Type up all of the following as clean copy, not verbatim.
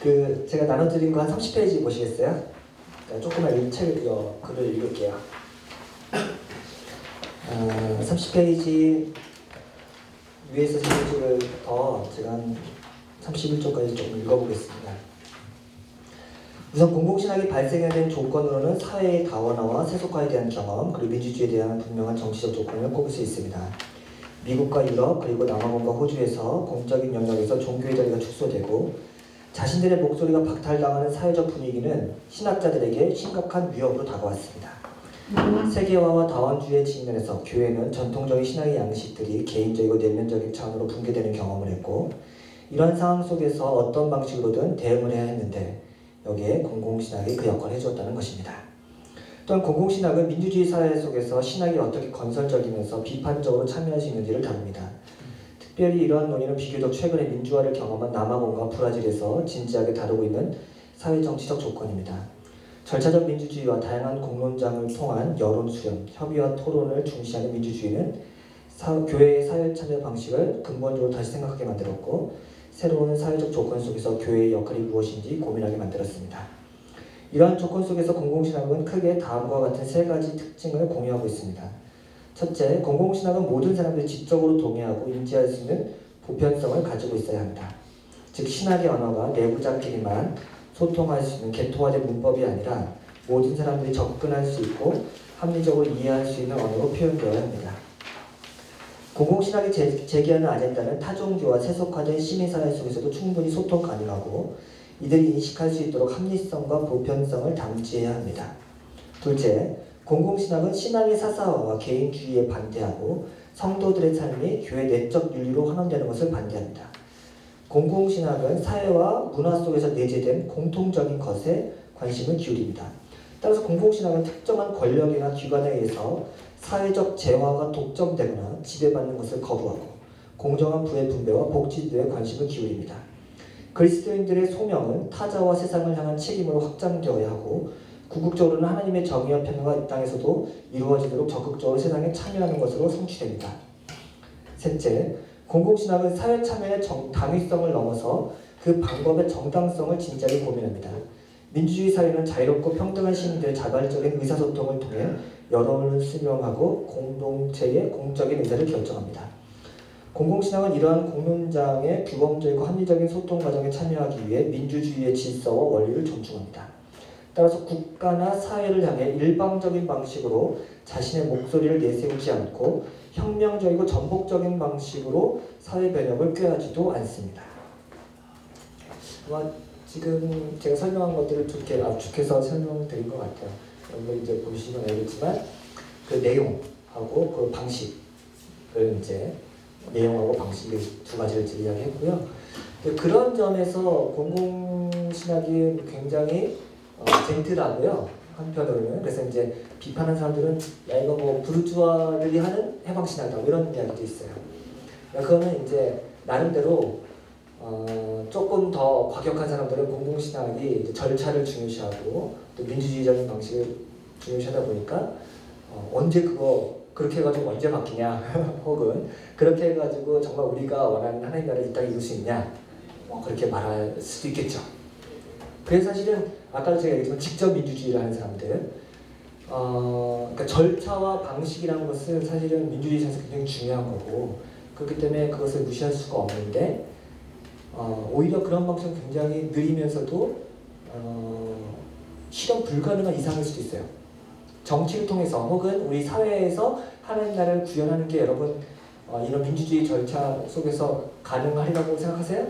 제가 나눠드린 거 한 30페이지 보시겠어요? 조금만 글을 읽을게요. 30페이지 위에서 3페이지를 더 제가 한 31쪽까지 조금 읽어보겠습니다. 우선 공공신학이 발생해야 된 조건으로는 사회의 다원화와 세속화에 대한 경험, 그리고 민주주의에 대한 분명한 정치적 조건을 꼽을 수 있습니다. 미국과 유럽, 그리고 남아공과 호주에서 공적인 영역에서 종교의 자리가 축소되고 자신들의 목소리가 박탈당하는 사회적 분위기는 신학자들에게 심각한 위협으로 다가왔습니다. 세계화와 다원주의의 측면에서 교회는 전통적인 신학의 양식들이 개인적이고 내면적인 차원으로 붕괴되는 경험을 했고, 이러한 상황 속에서 어떤 방식으로든 대응을 해야 했는데 여기에 공공신학이 그 역할을 해주었다는 것입니다. 또한 공공신학은 민주주의 사회 속에서 신학이 어떻게 건설적이면서 비판적으로 참여할 수 있는지를 다룹니다. 특별히 이러한 논의는 비교적 최근에 민주화를 경험한 남아공과 브라질에서 진지하게 다루고 있는 사회정치적 조건입니다. 절차적 민주주의와 다양한 공론장을 통한 여론 수렴, 협의와 토론을 중시하는 민주주의는 교회의 사회 참여 방식을 근본적으로 다시 생각하게 만들었고, 새로운 사회적 조건 속에서 교회의 역할이 무엇인지 고민하게 만들었습니다. 이러한 조건 속에서 공공신학은 크게 다음과 같은 세 가지 특징을 공유하고 있습니다. 첫째, 공공신학은 모든 사람들이 지적으로 동의하고 인지할 수 있는 보편성을 가지고 있어야 합니다. 즉, 신학의 언어가 내부자끼리만 소통할 수 있는 개통화된 문법이 아니라 모든 사람들이 접근할 수 있고 합리적으로 이해할 수 있는 언어로 표현되어야 합니다. 공공신학이 제기하는 아젠다는 타종교와 세속화된 시민사회 속에서도 충분히 소통 가능하고 이들이 인식할 수 있도록 합리성과 보편성을 담지해야 합니다. 둘째, 공공신학은 신앙의 사사화와 개인주의에 반대하고 성도들의 삶이 교회 내적 윤리로 환원되는 것을 반대합니다. 공공신학은 사회와 문화 속에서 내재된 공통적인 것에 관심을 기울입니다. 따라서 공공신학은 특정한 권력이나 기관에 의해서 사회적 재화가 독점되거나 지배받는 것을 거부하고 공정한 부의 분배와 복지제도에 관심을 기울입니다. 그리스도인들의 소명은 타자와 세상을 향한 책임으로 확장되어야 하고 궁극적으로는 하나님의 정의와 평화가 이 땅에서도 이루어지도록 적극적으로 세상에 참여하는 것으로 성취됩니다. 셋째, 공공신학은 사회 참여의 당위성을 넘어서 그 방법의 정당성을 진지하게 고민합니다. 민주주의 사회는 자유롭고 평등한 시민들의 자발적인 의사소통을 통해 여론을 수렴하고 공동체의 공적인 의사를 결정합니다. 공공신학은 이러한 공론장의 규범적이고 합리적인 소통 과정에 참여하기 위해 민주주의의 질서와 원리를 존중합니다. 따라서 국가나 사회를 향해 일방적인 방식으로 자신의 목소리를 내세우지 않고 혁명적이고 전복적인 방식으로 사회 변혁을 꾀하지도 않습니다. 지금 제가 설명한 것들을 이렇게 압축해서 설명드린 것 같아요. 여러분 이제 보시면 알겠지만 그 내용하고 그 방식을 이제 내용하고 방식 두 가지를 이야기했고요. 그런 점에서 공공신학이 굉장히 젠틀하고요. 한편으로는 그래서 이제 비판하는 사람들은 야 이거 뭐 부르주아들이 하는 해방신학이다 이런 이야기도 있어요. 그거는 이제 나름대로 조금 더 과격한 사람들은 공공신학이 이제 절차를 중요시하고 또 민주주의적인 방식을 중요시하다 보니까 언제 그렇게 해가지고 언제 바뀌냐 혹은 그렇게 해가지고 정말 우리가 원하는 하나님 나라를 이 땅에 이룰 수 있냐 그렇게 말할 수도 있겠죠. 그래서 사실은 아까 제가 얘기했지만 직접 민주주의를 하는 사람들 그러니까 절차와 방식이라는 것은 사실은 민주주의 사에서 굉장히 중요한 거고 그렇기 때문에 그것을 무시할 수가 없는데 오히려 그런 방식은 굉장히 느리면서도 실현 불가능한 이상일 수도 있어요. 정치를 통해서 혹은 우리 사회에서 하나님 나라를 구현하는 게 여러분 이런 민주주의 절차 속에서 가능하리라고 생각하세요?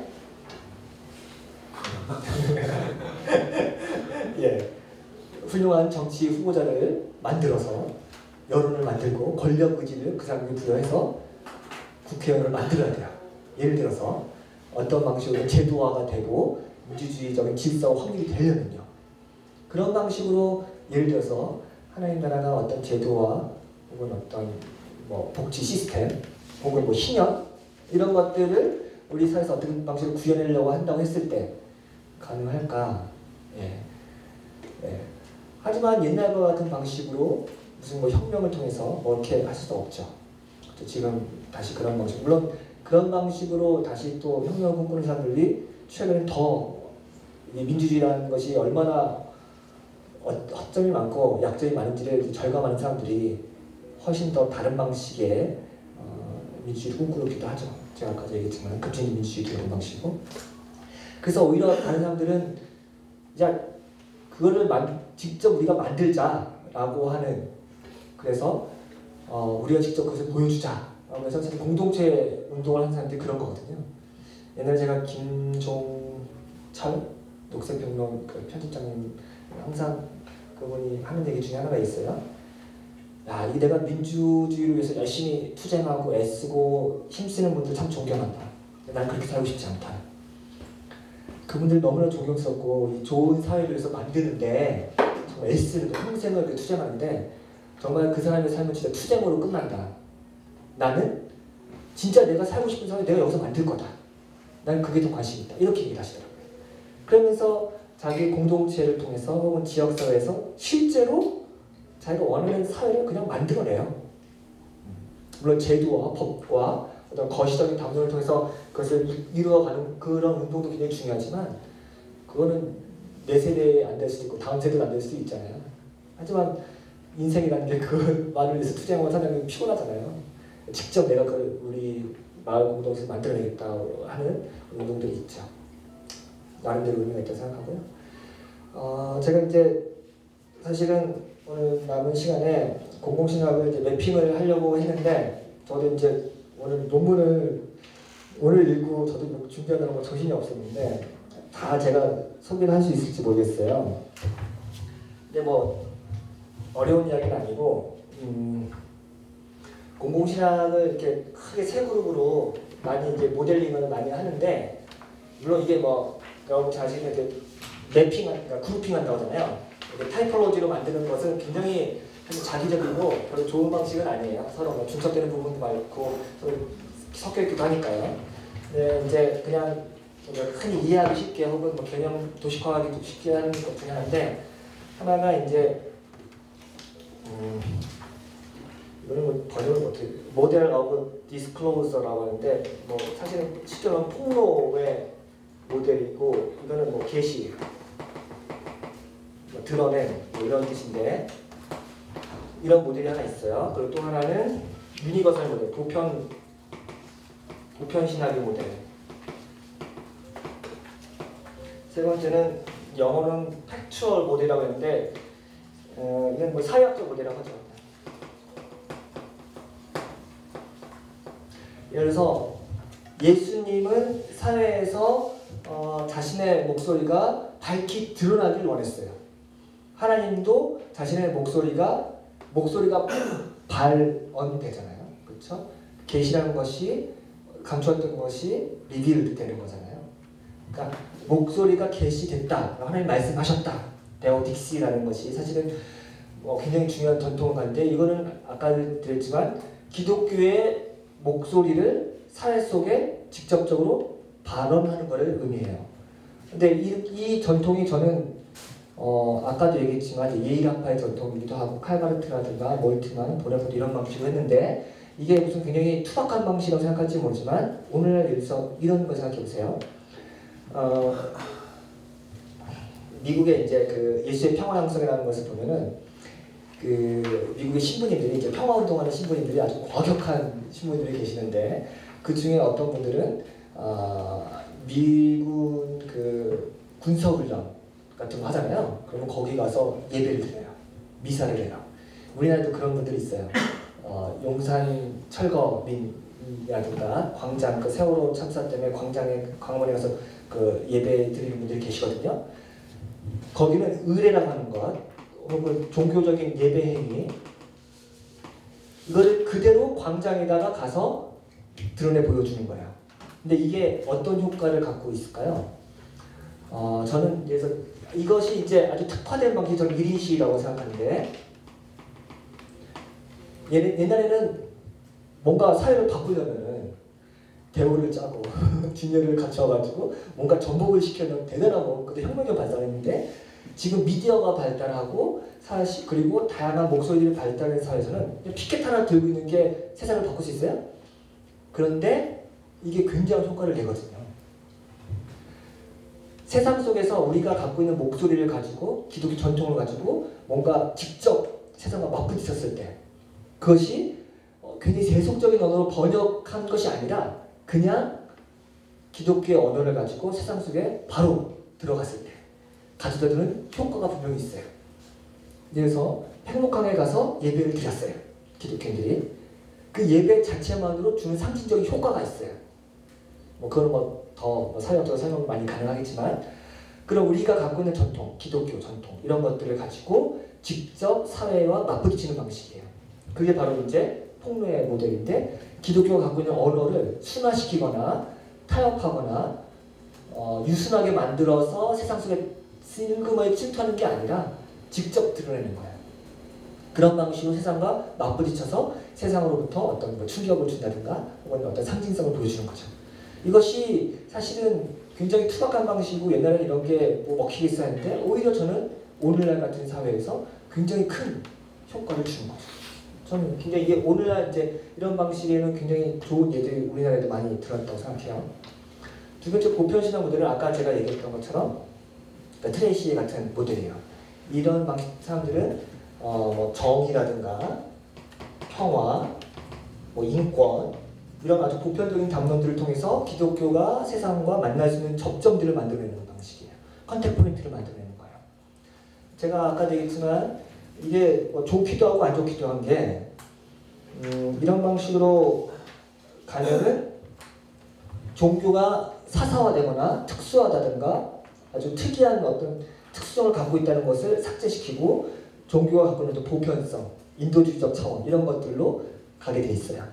예, 훌륭한 정치 후보자를 만들어서 여론을 만들고 권력 의지를 그 사람에게 부여해서 국회의원을 만들어야 돼요. 예를 들어서 어떤 방식으로 제도화가 되고 민주주의적인 질서와 확립이 되려면요. 그런 방식으로 예를 들어서 하나님 나라가 어떤 제도화 혹은 어떤 복지 시스템 혹은 신념 이런 것들을 우리 사회에서 어떤 방식으로 구현하려고 한다고 했을 때 가능할까? 예. 하지만 옛날과 같은 방식으로 무슨 혁명을 통해서 이렇게 할 수도 없죠. 지금 다시 그런 방식 물론 그런 방식으로 다시 또 혁명을 꿈꾸는 사람들이 최근에 더 이 민주주의라는 것이 얼마나 허점이 많고 약점이 많은지를 절감하는 사람들이 훨씬 더 다른 방식의 민주주의를 꿈꾸기도 하죠. 제가 아까 얘기했지만 급진적 민주주의도 그런 방식이고. 그래서 오히려 다른 사람들은 이제 그거를 직접 우리가 만들자라고 하는, 그래서 우리가 직접 그것을 보여주자라고 해서 사실 공동체 운동을 하는 사람들이 그런 거거든요. 옛날에 제가 김종철 녹색평론 그 편집장님 항상 그분이 하는 얘기 중에 하나가 있어요. 야, 이 내가 민주주의를 위해서 열심히 투쟁하고 애쓰고 힘쓰는 분들 참 존경한다. 난 그렇게 살고 싶지 않다. 그분들 너무나 존경스럽고 이 좋은 사회를 위해서 만드는데 정말 애쓰는 평생을 그 투쟁하는데 정말 그 사람의 삶은 진짜 투쟁으로 끝난다. 나는 진짜 내가 살고 싶은 사회 내가 여기서 만들 거다. 난 그게 더 관심이 있다. 이렇게 얘기를 하시더라고요. 그러면서 자기 공동체를 통해서 혹은 지역사회에서 실제로 자기가 원하는 사회를 그냥 만들어내요. 물론 제도와 법과 어떤 거시적인 담론을 통해서 그것을 이루어가는 그런 운동도 굉장히 중요하지만 그거는 내 세대에 안 될 수도 있고 다음 세대도 안 될 수도 있잖아요. 하지만 인생이라는 게 그 말을 위해서 투쟁하고 사는 게 피곤하잖아요. 직접 내가 그 우리 마을 공동체를 만들어내겠다 하는 운동들이 있죠. 나름대로 의미가 있다고 생각하고요. 제가 이제 사실은 오늘 남은 시간에 공공신학을 이제 매핑을 하려고 했는데 저도 이제 오늘 논문을 오늘 읽고 저도 뭐 준비하느라고 정신이 없었는데 다 제가 소개를 할 수 있을지 모르겠어요. 근데 뭐 어려운 이야기는 아니고 공공신학을 이렇게 크게 세 그룹으로 많이 이제 모델링을 많이 하는데 물론 이게 뭐 여러분 자신을 이렇게 그러니까 그룹핑한다고 하잖아요. 이렇게 타이포로지로 만드는 것은 굉장히 자기적이고 별로 좋은 방식은 아니에요. 서로 뭐 중첩되는 부분도 많고 서로 섞여 있기도 하니까요. 네, 이제 그냥 흔히 이해하기 쉽게 혹은 뭐 개념 도식화하기 쉽게 하는 것 중에 하나인데 하나가 이제 이거는 뭐 번역을 어떻게 모델 오브 디스클로저라고 하는데 뭐 사실은 쉽게 말하면 폭로의 모델이고 이거는 뭐 게시 뭐 드러낸 뭐 이런 뜻인데 이런 모델이 하나 있어요. 그리고 또 하나는 유니버설 모델, 보편 신학의 모델. 세 번째는 영어는 팩추얼 모델이라고 했는데 이건 뭐 사회학적 모델이라고 하죠. 예를 들어서 예수님은 사회에서 자신의 목소리가 밝히 드러나길 원했어요. 하나님도 자신의 목소리가 발언되잖아요. 그렇죠? 계시라는 것이 감추었던 것이 리빌드 되는 거잖아요. 그러니까 목소리가 계시됐다. 하나님 말씀하셨다. 데오딕시라는 것이 사실은 굉장히 중요한 전통을 가는데 이거는 아까 드렸지만 기독교의 목소리를 사회 속에 직접적으로 발언하는 것을 의미해요. 근데 이 전통이 저는 아까도 얘기했지만 예일학파의 전통이기도 하고 칼바르트라든가 몰트만, 보네포트 이런 방식으로 했는데 이게 무슨 굉장히 투박한 방식이라고 생각할지 모르지만 오늘날 여기서 이런 거 생각해 보세요. 미국의 이제 그 예수의 평화양성이라는 것을 보면은 그 미국의 신부님들이 이제 평화운동하는 신부님들이 아주 과격한 신부님들이 계시는데 그 중에 어떤 분들은 미군 그 군사훈련 같은 거 하잖아요. 그러면 거기 가서 예배를 드려요. 미사를 해요. 우리나라에도 그런 분들이 있어요. 용산 철거민이라든가 광장 그 세월호 참사 때문에 광화문에 가서 그 예배 드리는 분들이 계시거든요. 거기는 의례라고 하는 것 혹은 종교적인 예배 행위 이거를 그대로 광장에다가 가서 드러내 보여주는 거예요. 근데 이게 어떤 효과를 갖고 있을까요? 저는 그래서 이것이 이제 아주 특화된 방식이 저는 1인 시위라고 생각하는데 옛날에는 뭔가 사회를 바꾸려면은 대우를 짜고 진열을 갖춰가지고 뭔가 전복을 시켜놓은 대단하고 그때 혁명이 발달했는데 지금 미디어가 발달하고 그리고 다양한 목소리들이 발달된 사회에서는 피켓 하나 들고 있는 게 세상을 바꿀 수 있어요? 그런데 이게 굉장한 효과를 내거든요. 세상 속에서 우리가 갖고 있는 목소리를 가지고 기독교 전통을 가지고 뭔가 직접 세상과 맞부딪혔을 때 그것이 괜히 세속적인 언어로 번역한 것이 아니라 그냥 기독교의 언어를 가지고 세상 속에 바로 들어갔을 때 가져다 주는 효과가 분명히 있어요. 그래서 팽목항에 가서 예배를 드렸어요. 기독교인들이. 그 예배 자체만으로 주는 상징적인 효과가 있어요. 그건 더 사회학적으로 설명 많이 가능하겠지만 그럼 우리가 갖고 있는 전통, 기독교 전통 이런 것들을 가지고 직접 사회와 맞부딪히는 방식이에요. 그게 바로 이제 폭로의 모델인데 기독교가 갖고 있는 언어를 순화시키거나 타협하거나 유순하게 만들어서 세상 속에 슬그머니 침투하는 게 아니라 직접 드러내는 거예요. 그런 방식으로 세상과 맞부딪혀서 세상으로부터 어떤 충격을 준다든가 혹은 어떤 상징성을 보여주는 거죠. 이것이 사실은 굉장히 투박한 방식이고 옛날에는 이런 게 먹히겠어 했는데 오히려 저는 오늘날 같은 사회에서 굉장히 큰 효과를 주는 거죠. 저는 굉장히 이게 오늘날 이제 이런 방식에는 굉장히 좋은 예들이 우리나라에도 많이 들어왔다고 생각해요. 두 번째 보편신앙 모델은 아까 제가 얘기했던 것처럼 트레이시 같은 모델이에요. 이런 방식 사람들은 정의라든가 평화, 인권 이런 아주 보편적인 담론들을 통해서 기독교가 세상과 만날 수 있는 접점들을 만들어내는 방식이에요. 컨택 포인트를 만들어내는 거예요. 제가 아까도 얘기했지만 이게 좋기도 하고 안 좋기도 한 게 이런 방식으로 가면은 종교가 사사화되거나 특수하다든가 아주 특이한 어떤 특성을 갖고 있다는 것을 삭제시키고 종교가 갖고 있는 보편성, 인도주의적 차원 이런 것들로 가게 돼 있어요.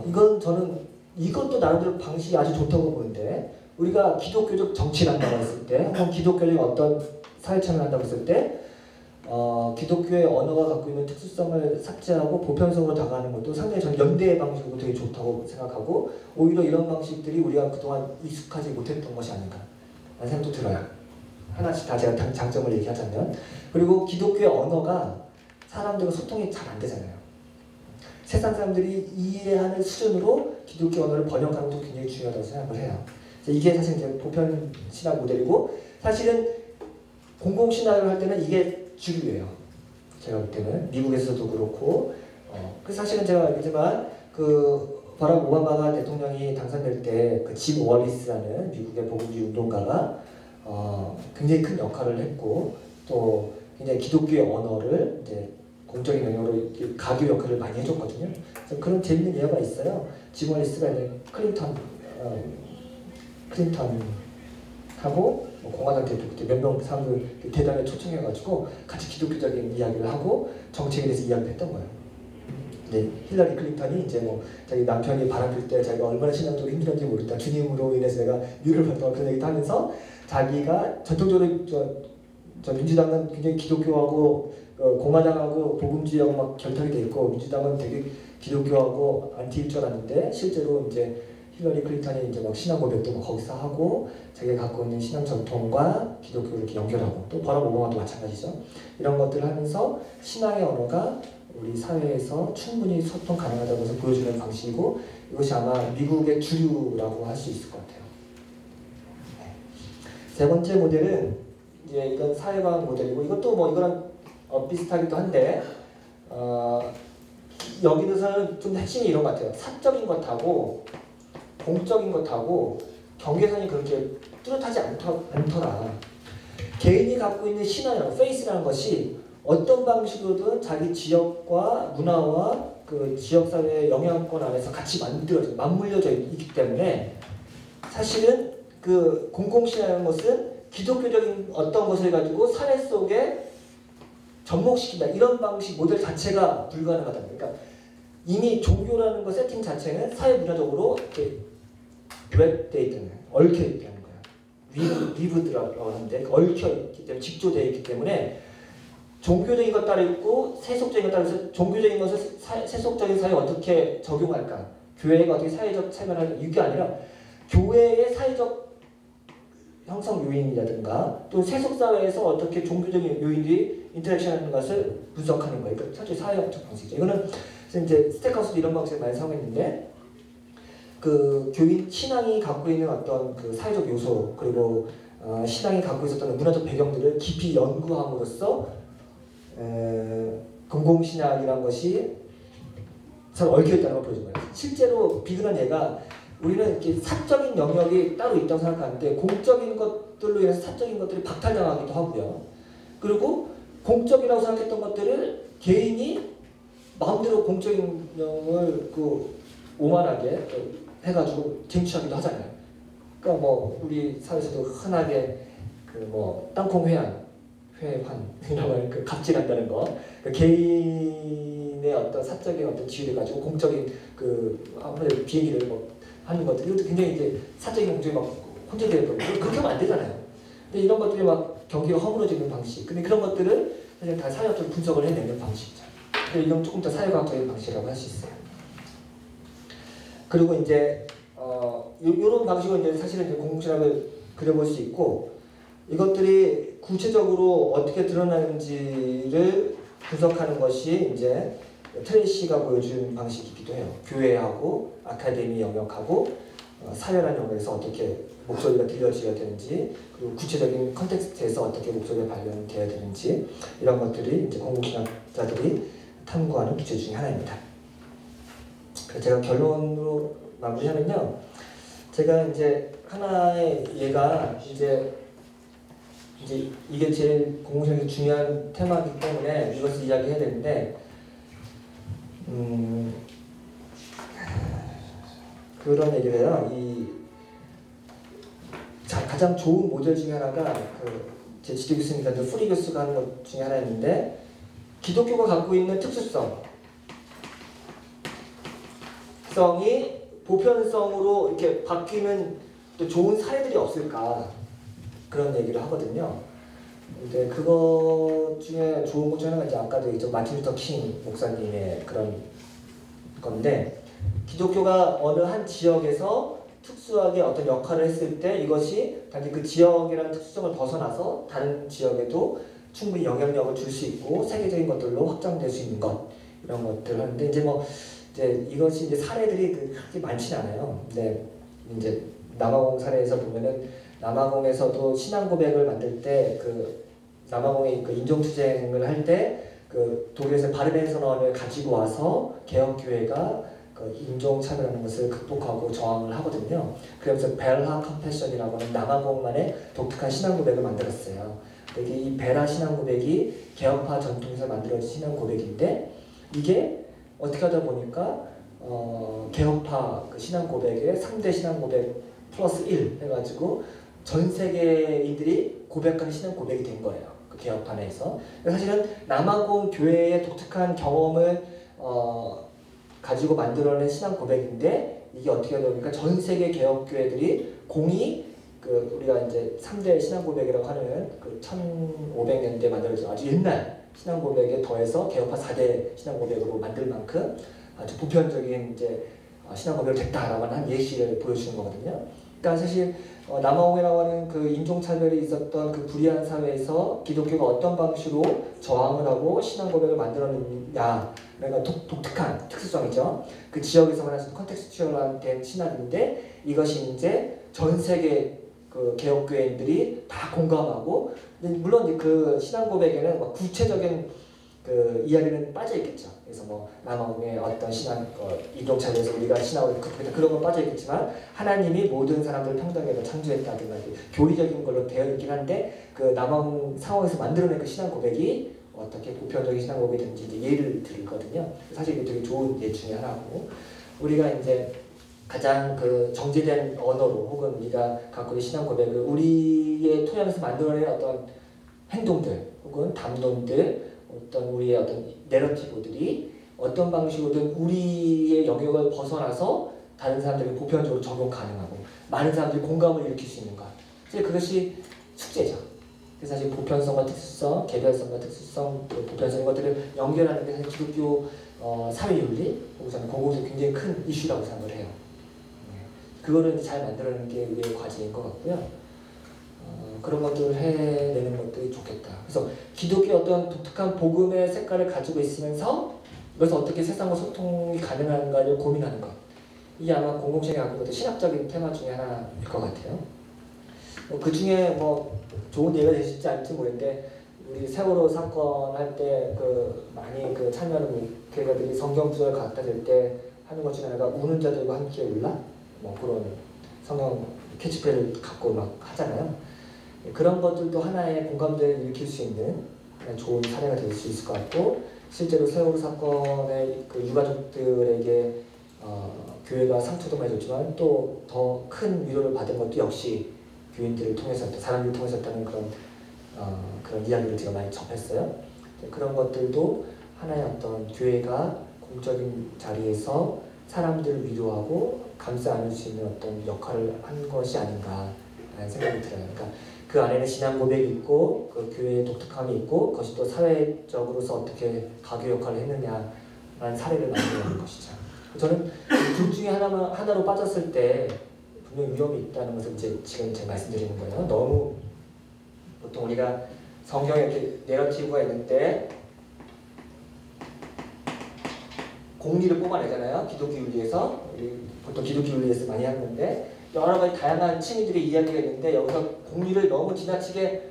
이건 저는 이것도 나름대로 방식이 아주 좋다고 보는데 우리가 기독교적 정치를 한다고 했을 때 혹은 기독교적 어떤 사회체험을 한다고 했을 때 기독교의 언어가 갖고 있는 특수성을 삭제하고 보편성으로 다가가는 것도 상당히 저는 연대의 방식으로 되게 좋다고 생각하고 오히려 이런 방식들이 우리가 그동안 익숙하지 못했던 것이 아닌가 라는 생각도 들어요. 하나씩 다 제가 장점을 얘기하자면 그리고 기독교의 언어가 사람들과 소통이 잘 안 되잖아요. 세상 사람들이 이해하는 수준으로 기독교 언어를 번역하는 것도 굉장히 중요하다고 생각을 해요. 이게 사실 이제 보편 신학 모델이고 사실은 공공신학을 할 때는 이게 주류예요. 제가 볼 때는 미국에서도 그렇고 그래서 사실은 제가 알겠지만 그 바락 오바마가 대통령이 당선될 때 그 짐 월리스라는 미국의 복음주의 운동가가 굉장히 큰 역할을 했고 또 굉장히 기독교의 언어를 이제 공적인 영역으로 가교 역할을 많이 해줬거든요. 그래서 그런 재밌는 예가 있어요. 짐 월리스가 이제 클린턴하고 공화당 대표 그때 몇 명 사람들 대단히 초청해가지고 같이 기독교적인 이야기를 하고 정책에 대해서 이야기를 했던 거예요. 근데 힐러리 클린턴이 이제 자기 남편이 바람필 때 자기가 얼마나 신앙적으로 힘들었는지 모르겠다. 주님으로 인해서 내가 위로를 받았다고 그런 얘기도 하면서 자기가 전통적으로 저 민주당은 굉장히 기독교하고 공화당하고 복음주의하고 막 결탁이 돼 있고 민주당은 되게 기독교하고 안티일 줄 알았는데 실제로 이제 힐러리 클린턴이 이제 막 신앙 고백도 막 거기서 하고 자기가 갖고 있는 신앙 전통과 기독교를 이렇게 연결하고 또 바락 오바마도 마찬가지죠. 이런 것들을 하면서 신앙의 언어가 우리 사회에서 충분히 소통 가능하다고 해서 보여주는 방식이고 이것이 아마 미국의 주류라고 할 수 있을 것 같아요. 세 번째 모델은 이제 이건 사회과학 모델이고 이것도 이거랑 비슷하기도 한데 여기서는 좀 핵심이 이런 것 같아요. 사적인 것하고 공적인 것하고 경계선이 그렇게 뚜렷하지 않더라. 개인이 갖고 있는 신화라는 페이스라는 것이 어떤 방식으로든 자기 지역과 문화와 그 지역사회의 영향권 안에서 같이 맞물려져 있기 때문에 사실은 그 공공신화라는 것은 기독교적인 어떤 것을 가지고 사회 속에 접목시킨다. 이런 방식 모델 자체가 불가능하다. 그러니까 이미 종교라는 것 세팅 자체는 사회 문화적으로 이렇게 웹되어 있다는 거예요. 얽혀 있다는 거예요. 위브드라고 하는데 얽혀 있기 때문에 직조되어 있기 때문에 종교적인 것 따로 있고 세속적인 것 따로 있어서 종교적인 것을 세속적인 사회에 어떻게 적용할까? 교회가 어떻게 사회적 체면을 할까? 이게 아니라 교회의 사회적 형성 요인이라든가 또 세속사회에서 어떻게 종교적인 요인들이 인터랙션하는 것을 분석하는 거예요. 그러니까 사회학적 방식이죠. 이거는 이제 스택하우스도 이런 방식을 많이 사용했는데 그 교인 신앙이 갖고 있는 어떤 그 사회적 요소 그리고 신앙이 갖고 있었던 문화적 배경들을 깊이 연구함으로써 공공신학이라는 것이 잘 얽혀있다는 걸 보여준 거예요. 실제로 비근한 예가 우리는 이렇게 사적인 영역이 따로 있다고 생각하는데 공적인 것들로 인해서 사적인 것들이 박탈당하기도 하고요. 그리고 공적이라고 생각했던 것들을 개인이 마음대로 공적인 영역을 오만하게 해가지고 쟁취하기도 하잖아요. 그러니까 뭐 우리 사회에서도 흔하게 그 뭐 땅콩 회환 이런 걸 그 갑질한다는 거, 그 개인의 어떤 사적인 어떤 지위를 가지고 공적인 그 아무래도 비행기를 뭐 하는 것들 이것도 굉장히 이제 사적인 공적이 막 혼재되어 버리고 그렇게 하면 안 되잖아요. 근데 이런 것들이 막 경기가 허물어지는 방식, 근데 그런 것들을 사실 다 사회학적으로 분석을 해내는 방식이죠. 이건 조금 더 사회과학적인 방식이라고 할 수 있어요. 그리고 이제 이런 방식으로 이제 사실은 이제 공공신학을 그려볼 수 있고, 이것들이 구체적으로 어떻게 드러나는지를 분석하는 것이 이제 트레이시가 보여준 방식이기도 해요. 교회하고 아카데미 영역하고 사회라는 영역에서 어떻게 목소리가 들려져야 되는지, 그리고 구체적인 컨텍스트에서 어떻게 목소리가 발견되어야 되는지, 이런 것들이 이제 공공신학자들이 탐구하는 주제 중에 하나입니다. 그래서 제가 결론으로 마무리하면요, 제가 이제 하나의 예가 이제 이게 제일 공공신학에서 중요한 테마이기 때문에 이것을 이야기해야 되는데, 그런 얘기를 해요. 가장 좋은 모델 중에 하나가 제 지도 교수님과 프리 교수가 하는 것 중에 하나였는데, 기독교가 갖고 있는 특수성이 보편성으로 이렇게 바뀌는 또 좋은 사례들이 없을까, 그런 얘기를 하거든요. 근데 그거 중에 좋은 것 중에 하나가 이제 아까도 얘기했죠. 마틴 루터 킹 목사님의 그런 건데, 기독교가 어느 한 지역에서 특수하게 어떤 역할을 했을 때 이것이 단지 그 지역이라는 특수성을 벗어나서 다른 지역에도 충분히 영향력을 줄 수 있고 세계적인 것들로 확장될 수 있는 것, 이런 것들을 하는데, 이제 이것이 이제 사례들이 그렇게 많지는 않아요. 근데 이제 남아공 사례에서 보면은, 남아공에서도 신앙 고백을 만들 때 남아공의 인종투쟁을 할 때 독일에서 바르멘 선언을 가지고 와서 개혁교회가 인종차별하는 것을 극복하고 저항을 하거든요. 그래서 벨하 컴패션이라고 하는 남아공만의 독특한 신앙 고백을 만들었어요. 이 벨하 신앙 고백이 개혁파 전통에서 만들어진 신앙 고백인데, 이게 어떻게 하다 보니까 개혁파 신앙 고백의 3대 신앙 고백 플러스 1 해가지고 전 세계인들이 고백하는 신앙 고백이 된 거예요. 그 개혁파 내에서. 사실은 남아공 교회의 독특한 경험을 가지고 만들어낸 신앙 고백인데, 이게 어떻게 하다 보니까 전 세계 개혁교회들이 공히 우리가 이제 3대 신앙 고백이라고 하는 1500년대 만들어진 아주 옛날 신앙 고백에 더해서 개혁파 4대 신앙 고백으로 만들 만큼 아주 보편적인 이제 신앙 고백을 됐다라고 하는 예시를 보여주는 거거든요. 그러니까 사실 남아공이라고 하는 인종차별이 있었던 불의한 사회에서 기독교가 어떤 방식으로 저항을 하고 신앙 고백을 만들어냈냐, 그러니까 독특한 특수성이죠. 그 지역에서만 할 수 있는 컨텍스추얼한 된 신학인데, 이것이 이제 전 세계 개혁교회인들이 다 공감하고, 물론 그 신앙 고백에는 구체적인 이야기는 빠져 있겠죠. 그래서 남아공의 어떤 신앙 인종차별에서 우리가 신앙을 극복했다, 그런 건 빠져 있겠지만, 하나님이 모든 사람들을 평등하게 창조했다든가 교리적인 걸로 되어 있긴 한데, 남아공 상황에서 만들어낸 신앙 고백이 어떻게 보편적인 신앙 고백이 되는지 이제 예를 들거든요. 사실 이게 되게 좋은 예 중에 하나고, 우리가 이제 가장 정제된 언어로 혹은 우리가 갖고 있는 신앙 고백을 우리의 토양에서 만들어낸 어떤 행동들 혹은 담론들, 어떤 우리의 어떤 내러티브들이 어떤 방식으로든 우리의 영역을 벗어나서 다른 사람들에게 보편적으로 적용 가능하고 많은 사람들이 공감을 일으킬 수 있는 것, 사실 그것이 숙제죠. 그래서 사실 보편성과 특수성, 개별성과 특수성, 보편성 것들을 연결하는 게 사실 기독교 사회윤리 혹은 저는 공공에서 굉장히 큰 이슈라고 생각을 해요. 그거를 잘 만들어내는 게 우리의 과제인 것 같고요. 그런 것들을 해내는 것들이 좋겠다. 그래서 기독교의 어떤 독특한 복음의 색깔을 가지고 있으면서 이것을 어떻게 세상과 소통이 가능한가를 고민하는 것. 이게 아마 공공신학이 갖고 있는 신학적인 테마 중에 하나일 것 같아요. 그 중에 뭐 좋은 예가 되실지 않을지 모르겠는데 우리 세월호 사건 할 때 그 많이 그 참여하는 교회가들이 성경 구절을 갖다 댈 때 하는 것 중에 하나가 우는 자들과 함께 울라? 뭐 그런 성경 캐치페이를 갖고 막 하잖아요. 그런 것들도 하나의 공감대를 일으킬 수 있는 좋은 사례가 될 수 있을 것 같고, 실제로 세월호 사건의 그 유가족들에게 교회가 상처도 많이 줬지만 또 더 큰 위로를 받은 것도 역시 교인들을 통해서였다, 사람들을 통해서였다는 그런 이야기를 제가 많이 접했어요. 그런 것들도 하나의 어떤 교회가 공적인 자리에서 사람들을 위로하고 감싸 안을 수 있는 어떤 역할을 한 것이 아닌가라는 생각이 들어요. 그러니까 그 안에는 신앙 고백이 있고 그 교회의 독특함이 있고 그것이 또 사회적으로서 어떻게 가교 역할을 했느냐라는 사례를 만들어내는 것이죠. 저는 둘 중에 하나로 빠졌을 때 분명 위험이 있다는 것을 이제 지금 제가 말씀드리는 거예요. 너무 보통 우리가 성경에 이렇게 내러티브가 있는데 공리를 뽑아내잖아요. 기독교 윤리에서 보통 기독교 윤리에서 많이 하는데 여러 가지 다양한 층위들의 이야기가 있는데 여기서 공리를 너무 지나치게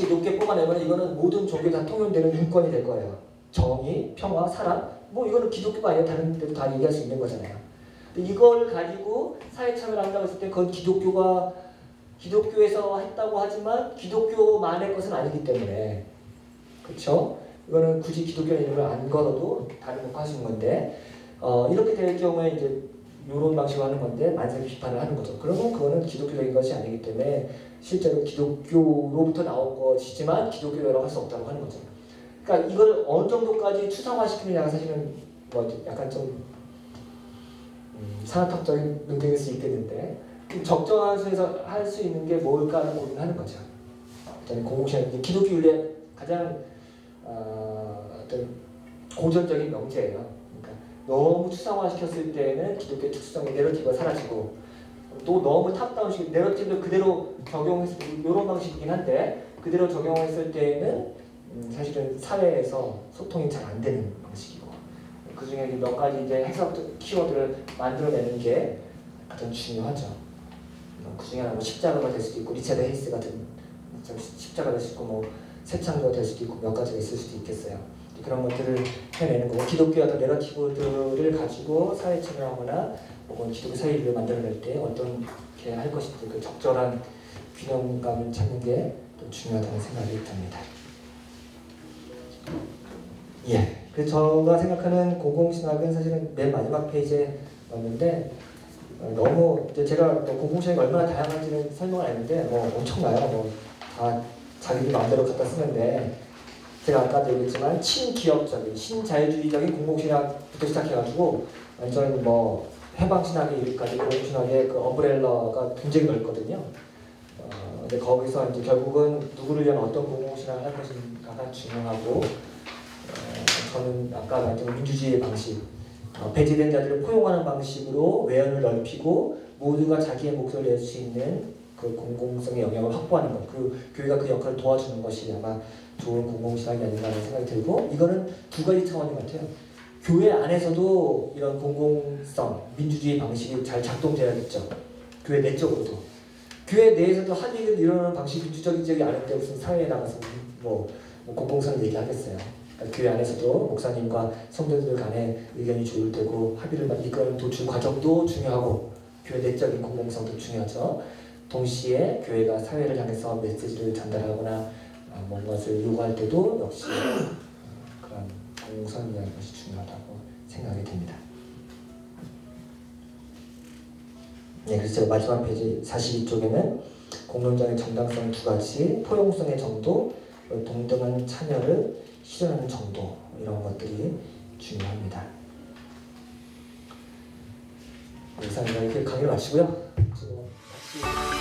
높게 뽑아내면 이거는 모든 종교에 다 통용되는 인권이 될 거예요. 정의, 평화, 사랑, 뭐 이거는 기독교가 아니라 다른 데도 다 얘기할 수 있는 거잖아요. 이걸 가지고 사회 참여를 한다고 했을 때 그건 기독교에서 했다고 하지만 기독교만의 것은 아니기 때문에, 그렇죠? 이거는 굳이 기독교의 이름을 안 걸어도 다른 거 하시는 건데 이렇게 될 경우에 이제 이런 방식으로 하는 건데 만삭의 비판을 하는 거죠. 그러면 그거는 기독교적인 것이 아니기 때문에 실제로 기독교로부터 나온 것이지만 기독교라고 할 수 없다고 하는 거죠. 그러니까 이걸 어느 정도까지 추상화시키느냐가 사실은 뭐 약간 좀 산업학적인 논쟁일 수 있겠는데 적정한 수에서 할 수 있는 게 뭘까를 고민하는 거죠. 일단 공공신학, 기독교 윤리의 가장 어떤 고전적인 명제예요. 그러니까 너무 추상화시켰을 때는 기독교의 특수성의 내러티브가 사라지고 또 너무 탑다운식 내러티브를 그대로 적용했을 때 이런 방식이긴 한데 그대로 적용했을 때는 사실은 사회에서 소통이 잘 안 되는 방식이고 그 중에 몇 가지 이제 해석 키워드를 만들어내는 게 가장 중요하죠. 그 중에 하나는 십자가가 될 수도 있고 리차드 헤이스 같은 십자가 될 수 있고 뭐 새창조가 될 수도 있고 몇 가지가 있을 수도 있겠어요. 그런 것들을 해내는 거고 기독교의 어떤 내러티브들을 가지고 사회 참여하거나 혹은 기독교 사회를 만들어낼 때 어떻게 할 것인지 그 적절한 균형감을 찾는 게 또 중요하다는 생각이 듭니다. 예. 그래서 제가 생각하는 공공신학은 사실은 맨 마지막 페이지에 넣었는데 너무 이제 제가 공공신학이 얼마나 다양한지는 설명을 안 했는데 뭐 엄청나요. 뭐 다 자기들 마음대로 갖다 쓰는데 제가 아까도 얘기했지만 친기업적인 신자유주의적인 공공신학부터 시작해가지고 완전 뭐 해방신학에 이르기까지 공공신학의 그 엄브렐러가 굉장히 넓거든요. 근데 거기서 이제 결국은 누구를 위한 어떤 공공신학을 할 것인가가 중요하고 저는 아까 말했던 민주주의의 방식, 배제된 자들을 포용하는 방식으로 외연을 넓히고 모두가 자기의 목소리를 낼 수 있는 그 공공성의 영역을 확보하는 것, 그 교회가 그 역할을 도와주는 것이 아마 좋은 공공신학이 아닌가라는 생각이 들고 이거는 두 가지 차원인 것 같아요. 교회 안에서도 이런 공공성, 민주주의 방식이 잘 작동돼야겠죠. 교회 내적으로도. 교회 내에서도 할 일을 이루는 방식이 민주적이지 않은데 무슨 사회에 나가서 뭐 공공성 얘기하겠어요. 교회 안에서도 목사님과 성도들 간의 의견이 조율되고 합의를 이끄는 도출 과정도 중요하고 교회 내적인 공공성도 중요하죠. 동시에 교회가 사회를 향해서 메시지를 전달하거나 뭔가를 요구할 때도 역시 그런 공공성이라는 것이 중요하다고 생각이 듭니다. 네, 그래서 제가 마지막 페이지 42쪽에는 공론장의 정당성 두 가지, 포용성의 정도, 동등한 참여를 실현하는 정도 이런 것들이 중요합니다. 이상 이렇게 강의를 마치고요. 지금 같이